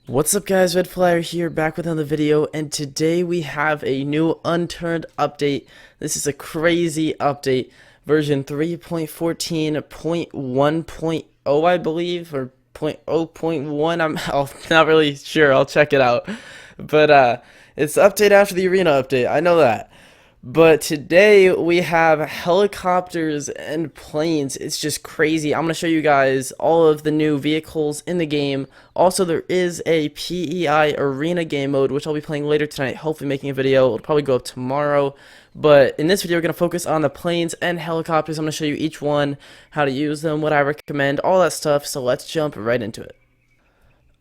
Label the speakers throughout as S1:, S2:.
S1: What's up guys, RedFlyer here, back with another video, and today we have a new Unturned update. This is a crazy update, version 3.14.1.0 I believe, or 0.0.1, I'm not really sure, I'll check it out. But it's the update after the arena update, I know that. But today we have helicopters and planes. It's just crazy. I'm going to show you guys all of the new vehicles in the game. Also, there is a PEI arena game mode, which I'll be playing later tonight, hopefully making a video. It'll probably go up tomorrow. But in this video, we're going to focus on the planes and helicopters. I'm going to show you each one, how to use them, what I recommend, all that stuff. So let's jump right into it.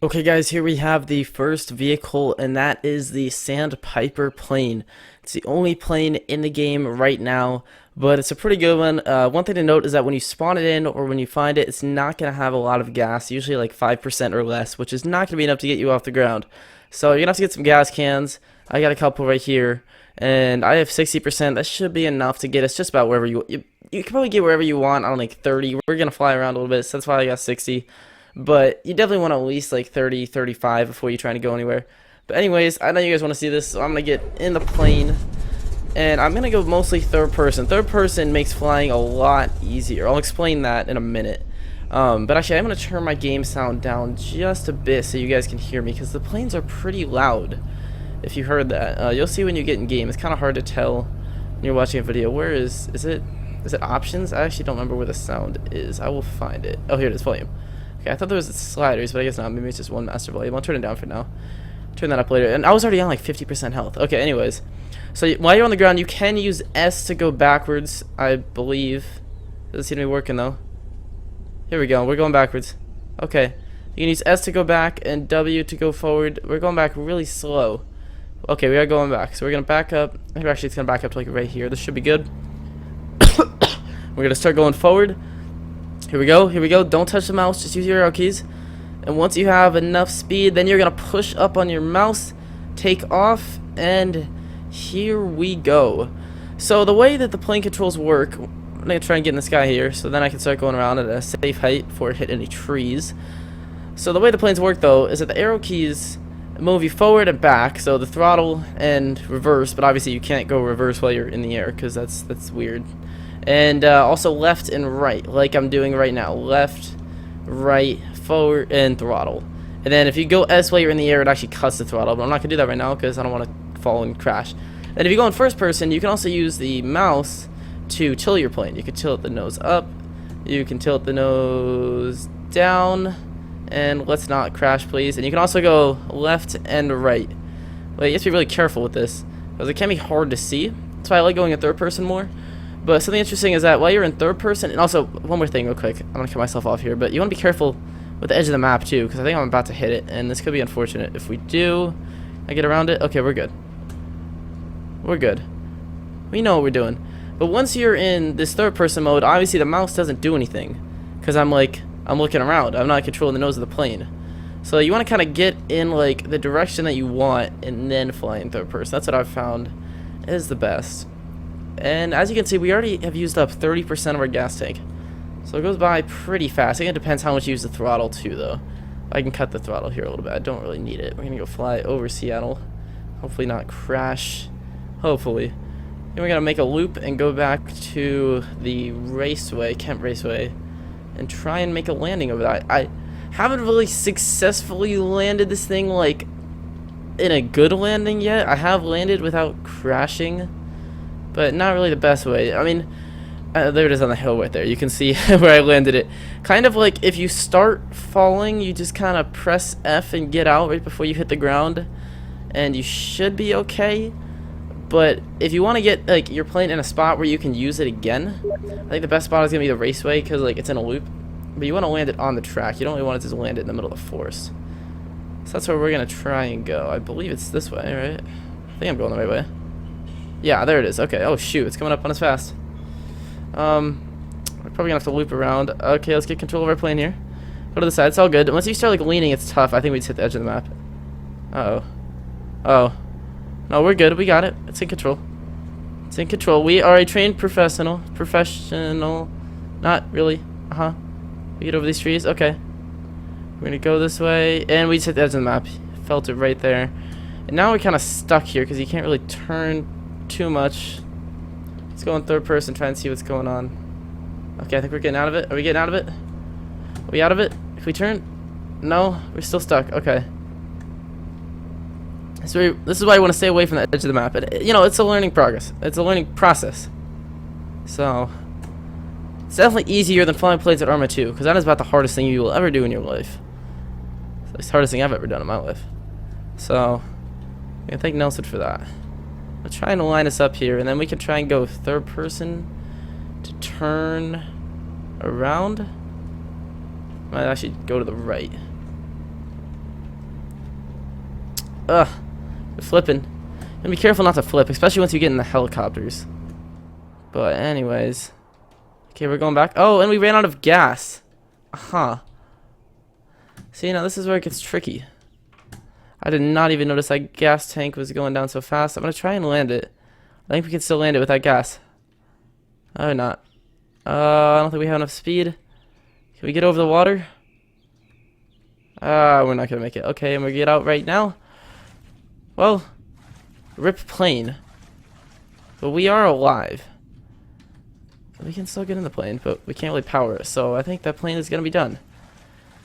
S1: Okay guys, here we have the first vehicle, and that is the Sandpiper plane. It's the only plane in the game right now, but it's a pretty good one. One thing to note is that when you spawn it in or when you find it, it's not going to have a lot of gas, usually like 5% or less, which is not going to be enough to get you off the ground. So you're going to have to get some gas cans. I got a couple right here, and I have 60%. That should be enough to get us just about wherever you can probably get wherever you want. I don't think 30. We're going to fly around a little bit, so that's why I got 60. But you definitely want at least like 30, 35 before you're trying to go anywhere. But anyways, I know you guys want to see this, so I'm going to get in the plane. And I'm going to go mostly third person. Third person makes flying a lot easier. I'll explain that in a minute. But actually, I'm going to turn my game sound down just a bit so you guys can hear me, because the planes are pretty loud, if you heard that. You'll see when you get in game. It's kind of hard to tell when you're watching a video. Where is it options? I actually don't remember where the sound is. I will find it. Oh, here it is, volume. Okay, I thought there was sliders, but I guess not. Maybe it's just one master volume. I'll turn it down for now. Turn that up later. And I was already on like 50% health. Okay, anyways. So while you're on the ground, you can use S to go backwards, I believe. Doesn't seem to be working, though. Here we go. We're going backwards. Okay. You can use S to go back and W to go forward. We're going back really slow. Okay, we are going back. So we're going to back up. Maybe actually it's going to back up to like right here. This should be good. We're going to start going forward. Here we go, here we go. Don't touch the mouse, just use your arrow keys. And once you have enough speed, then you're going to push up on your mouse, take off, and here we go. So the way that the plane controls work, I'm going to try and get in the sky here, so then I can start going around at a safe height before it hit any trees. So the way the planes work, though, is that the arrow keys move you forward and back, so the throttle and reverse, but obviously you can't go reverse while you're in the air, because that's weird. And also left and right, like I'm doing right now. Left, right, forward, and throttle. And then if you go S while you're in the air, it actually cuts the throttle. But I'm not going to do that right now because I don't want to fall and crash. And if you go in first person, you can also use the mouse to tilt your plane. You can tilt the nose up. You can tilt the nose down. And let's not crash, please. And you can also go left and right. But you have to be really careful with this, because it can be hard to see. That's why I like going in third person more. But something interesting is that while you're in third person, and also one more thing real quick, I'm going to cut myself off here, but you want to be careful with the edge of the map too, because I think I'm about to hit it, and this could be unfortunate. If we do, I get around it, okay, we're good. We're good. We know what we're doing. But once you're in this third person mode, obviously the mouse doesn't do anything, because I'm looking around. I'm not controlling the nose of the plane. So you want to kind of get in like the direction that you want, and then fly in third person. That's what I've found is the best. And as you can see, we already have used up 30% of our gas tank. So it goes by pretty fast. I think it depends how much you use the throttle too, though. I can cut the throttle here a little bit. I don't really need it. We're going to go fly over Seattle. Hopefully not crash. Hopefully. Then we're going to make a loop and go back to the raceway, Kent Raceway, and try and make a landing over that. I haven't really successfully landed this thing, like, in a good landing yet. I have landed without crashing, but not really the best way. I mean, there it is on the hill right there. You can see where I landed it. Kind of like if you start falling, you just kind of press F and get out right before you hit the ground, and you should be okay. But if you want to get like your plane in a spot where you can use it again, I think the best spot is going to be the raceway, because like it's in a loop. But you want to land it on the track. You don't really want to just land it in the middle of the forest. So that's where we're going to try and go. I believe it's this way, right? I think I'm going the right way. Yeah, there it is. Okay. Oh, shoot. It's coming up on us fast. We're probably going to have to loop around. Okay, let's get control of our plane here. Go to the side. It's all good. Once you start, like, leaning, it's tough. I think we just hit the edge of the map. Uh-oh. Oh. No, we're good. We got it. It's in control. It's in control. We are a trained professional. Professional. Not really. We get over these trees. Okay. We're gonna go this way, and we just hit the edge of the map. Felt it right there. And now we're kind of stuck here because you can't really turn too much. Let's go in third person, try and see what's going on. Okay, I think we're getting out of it. Are we getting out of it? Are we out of it? If we turn? No, we're still stuck. Okay. So this is why you want to stay away from the edge of the map. And, you know, it's a learning progress. It's a learning process. So it's definitely easier than flying planes at Arma 2, because that is about the hardest thing you will ever do in your life. It's the hardest thing I've ever done in my life. So I'm gonna thank Nelson for that. I'm trying to line us up here, and then we can try and go third person to turn around. Might actually go to the right. Ugh, we're flipping. And be careful not to flip, especially once you get in the helicopters. But anyways, okay, we're going back. Oh, and we ran out of gas. See, now this is where it gets tricky. I did not even notice that gas tank was going down so fast. I'm gonna try and land it. I think we can still land it with that gas. Oh, not. I don't think we have enough speed. Can we get over the water? We're not gonna make it. Okay, and we get out right now. Well, rip plane. But we are alive. We can still get in the plane, but we can't really power it. So I think that plane is gonna be done.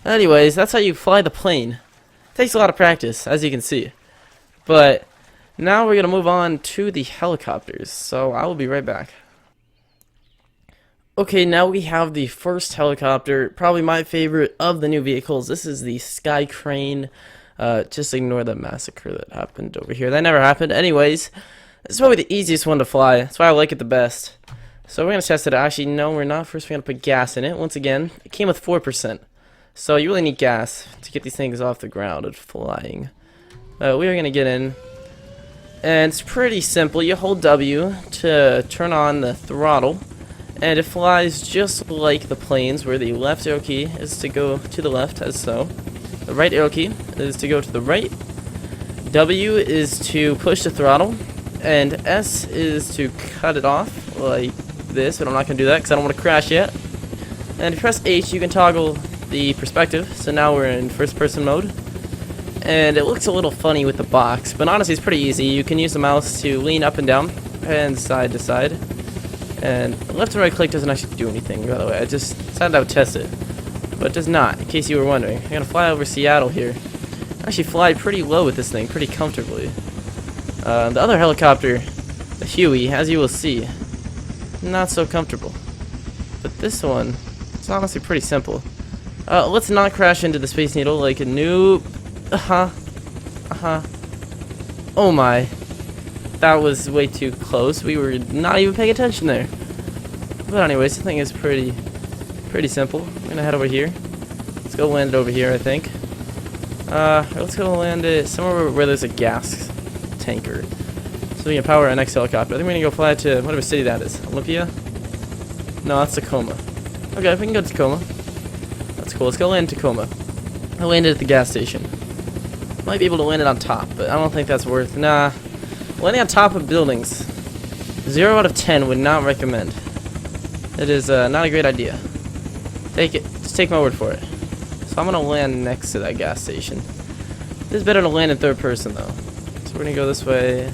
S1: Anyways, that's how you fly the plane. It takes a lot of practice, as you can see. But now we're gonna move on to the helicopters. So I will be right back. Okay, now we have the first helicopter, probably my favorite of the new vehicles. This is the Sky Crane. Just ignore the massacre that happened over here. That never happened. Anyways, this is probably the easiest one to fly. That's why I like it the best. So we're going to test it out. Actually, no, we're not. First, we're going to put gas in it. Once again, it came with 4%. So you really need gas to get these things off the ground and flying. We are going to get in. And it's pretty simple. You hold W to turn on the throttle. And it flies just like the planes, where the left arrow key is to go to the left, as so. The right arrow key is to go to the right. W is to push the throttle. And S is to cut it off, like this. But I'm not going to do that because I don't want to crash yet. And if you press H, you can toggle the perspective. So now we're in first person mode. And it looks a little funny with the box, but honestly it's pretty easy. You can use the mouse to lean up and down, and side to side. And left and right click doesn't actually do anything, by the way. I just decided I would test it. But it does not, in case you were wondering. I'm going to fly over Seattle here. I actually fly pretty low with this thing, pretty comfortably. The other helicopter, the Huey, as you will see, not so comfortable. But this one, it's honestly pretty simple. Let's not crash into the Space Needle like a noob. Oh my. That was way too close. We were not even paying attention there. But anyways, the thing is pretty simple. We're gonna head over here. Let's go land it over here, I think. Let's go land it somewhere where there's a gas tanker, so we can power our next helicopter. I think we're gonna go fly to whatever city that is. Olympia? No, that's Tacoma. Okay, if we can go to Tacoma. That's cool. Let's go land in Tacoma. I landed at the gas station. Might be able to land it on top, but I don't think that's worth. Nah. Landing on top of buildings, 0 out of 10 would not recommend. It is not a great idea. Take it. Just take my word for it. So I'm gonna land next to that gas station. It is better to land in third person though. So we're gonna go this way,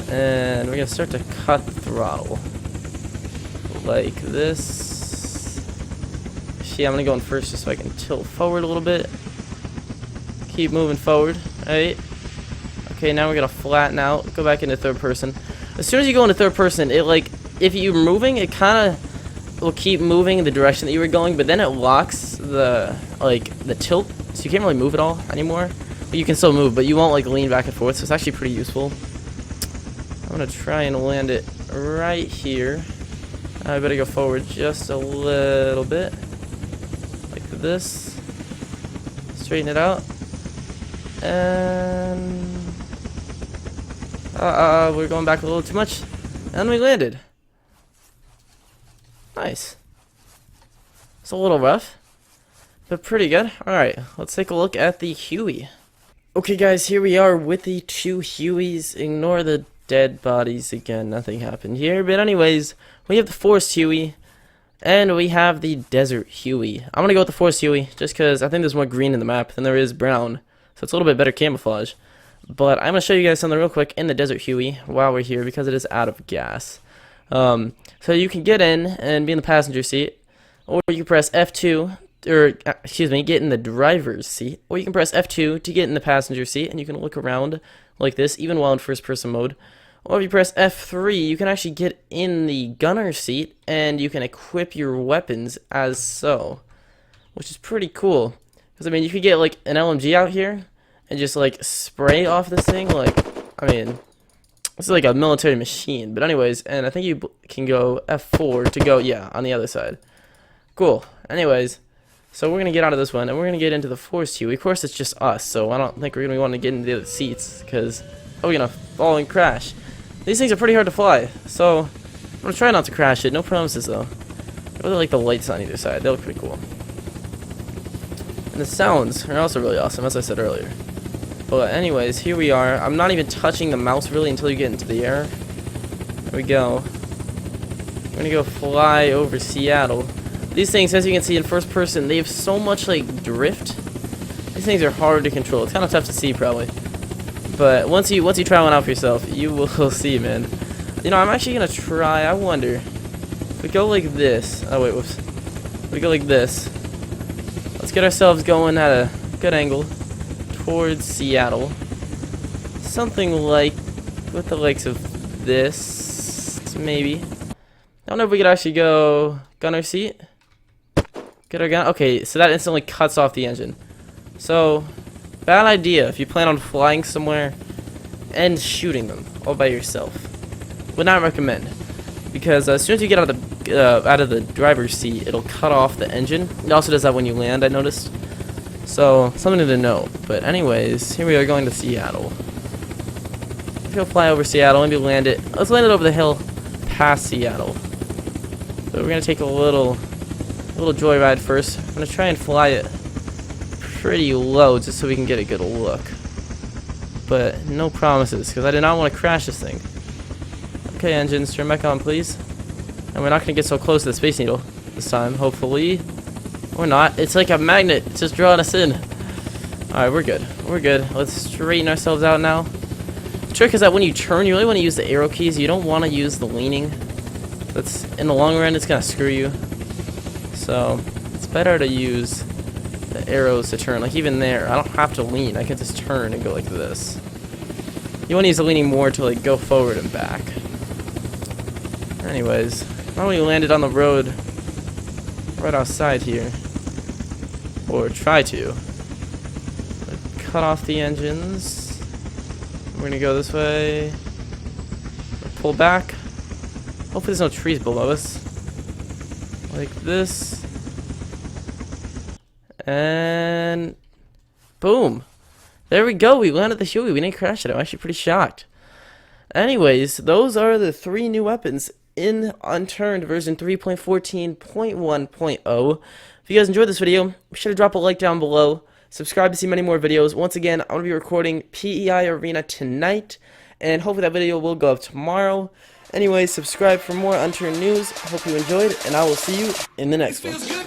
S1: and we're gonna start to cut the throttle like this. See, I'm gonna go in first just so I can tilt forward a little bit. Keep moving forward. Right. Okay, now we're gonna flatten out, go back into third person. As soon as you go into third person, it if you're moving, it kind of will keep moving in the direction that you were going, but then it locks the tilt, so you can't really move at all anymore. But you can still move, but you won't lean back and forth, so it's actually pretty useful. I'm gonna try and land it right here. I better go forward just a little bit, like this. Straighten it out, and we're going back a little too much, and we landed. Nice. It's a little rough, but pretty good. Alright, let's take a look at the Huey. Okay guys, here we are with the two Hueys. Ignore the dead bodies again, nothing happened here. But anyways, we have the Force Huey, And we have the Desert Huey. I'm gonna go with the Forest Huey just because I think there's more green in the map than there is brown, so it's a little bit better camouflage. But I'm gonna show you guys something real quick in the Desert Huey while we're here because it is out of gas. So you can get in and be in the passenger seat, or you can press F2, or excuse me, get in the driver's seat, or you can press F2 to get in the passenger seat, and you can look around like this even while in first-person mode. Or if you press F3, you can actually get in the gunner seat, and you can equip your weapons as so, which is pretty cool. Because, I mean, you could get, like, an LMG out here, and just, like, spray off this thing, like, I mean, this is like a military machine. But anyways, and I think you can go F4 to go, yeah, on the other side. Cool. Anyways, so we're going to get out of this one, and we're going to get into the Forest Huey. Of course, it's just us, so I don't think we're going to be wanting to get into the other seats, because we're going to fall and crash. These things are pretty hard to fly, so I'm going to try not to crash it. No promises, though. I really like the lights on either side. They look pretty cool. And the sounds are also really awesome, as I said earlier. But anyways, here we are. I'm not even touching the mouse, really, until you get into the air. There we go. We're going to go fly over Seattle. These things, as you can see in first person, they have so much, like, drift. These things are hard to control. It's kind of tough to see, probably. But once you try one out for yourself, you will see, man. You know, I'm actually gonna try. I wonder if we go like this. Oh wait, whoops. If we go like this. Let's get ourselves going at a good angle towards Seattle. Something like with the likes of this, maybe. I don't know if we could actually go gunner seat. Get our gun. Okay, so that instantly cuts off the engine. So. Bad idea if you plan on flying somewhere and shooting them all by yourself. Would not recommend, because as soon as you get out of the driver's seat, it'll cut off the engine. It also does that when you land, I noticed. So something to note. But anyways, here we are going to Seattle. We'll fly over Seattle, maybe land it. Let's land it over the hill past Seattle. So we're gonna take a little joyride first. I'm gonna try and fly it pretty low just so we can get a good look, but no promises because I did not want to crash this thing. Okay, engines, turn back on, please. And we're not going to get so close to the Space Needle this time, hopefully. Or not. It's like a magnet. It's just drawing us in. Alright, we're good. We're good. Let's straighten ourselves out now. The trick is that when you turn, you really want to use the arrow keys. You don't want to use the leaning. That's, in the long run, it's going to screw you. So, it's better to use the arrows to turn. Like even there, I don't have to lean. I can just turn and go like this. You want to use the leaning more to like go forward and back. Anyways, why don't we land it on the road right outside here, or try to. Cut off the engines. We're gonna go this way. Pull back. Hopefully there's no trees below us. Like this. And boom. There we go. We landed the Huey. We didn't crash it. I'm actually pretty shocked. Anyways, those are the 3 new weapons in Unturned version 3.14.1.0. If you guys enjoyed this video, be sure to drop a like down below. Subscribe to see many more videos. Once again, I'm going to be recording PEI Arena tonight, and hopefully that video will go up tomorrow. Anyways, subscribe for more Unturned news. Hope you enjoyed, and I will see you in the next one.